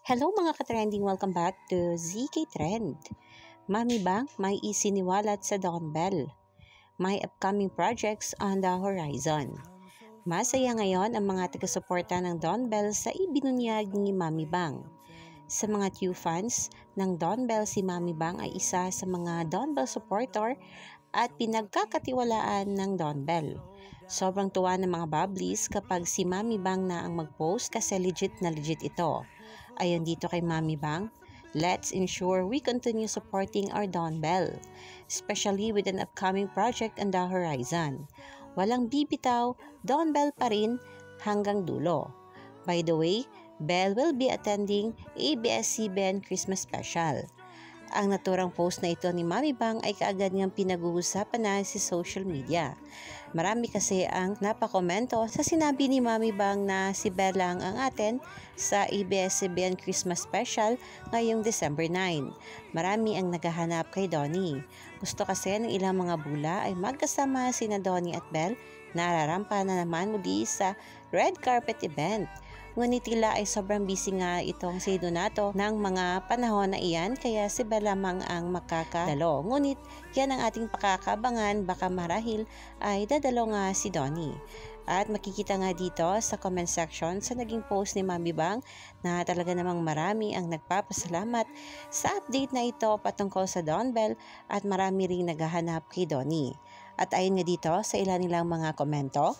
Hello mga ka-trending, welcome back to ZK Trend. Mami Bang may isiniwalat sa Don Bell. May upcoming projects on the horizon. Masaya ngayon ang mga taga-suporta ng Don Bell sa ibinunyag ni Mami Bang. Sa mga true fans ng Don Bell, si Mami Bang ay isa sa mga Don Bell supporter at pinagkakatiwalaan ng Don Bell. Sobrang tuwa ng mga bubblies kapag si Mami Bang na ang mag-post kasi legit na legit ito. Ayon dito kay Mami Bang, let's ensure we continue supporting our Don Bell, especially with an upcoming project on the horizon. Walang bibitaw, Don Bell pa rin hanggang dulo. By the way, Bell will be attending ABS-CBN Christmas Special. Ang naturang post na ito ni Mami Bang ay kaagad niyang pinag-uusapan na sa social media. Marami kasi ang napakomento sa sinabi ni Mami Bang na si Bell lang ang atin sa ABS-CBN Christmas Special ngayong December 9. Marami ang naghahanap kay Donnie. Gusto kasi ng ilang mga bula ay magkasama sina Donnie at Bell na rarampa na naman muli sa red carpet event. Ngunit tila ay sobrang busy nga itong si Donato ng mga panahon na iyan kaya si Bell lamang ang makakadalo. Ngunit yan ang ating pakakabangan, baka marahil ay dadalo nga si Donnie. At makikita nga dito sa comment section sa naging post ni Mami Bang na talaga namang marami ang nagpapasalamat sa update na ito patungkol sa Don Bell at marami ring naghahanap kay Donnie. At ayon nga dito sa ilan nilang mga komento,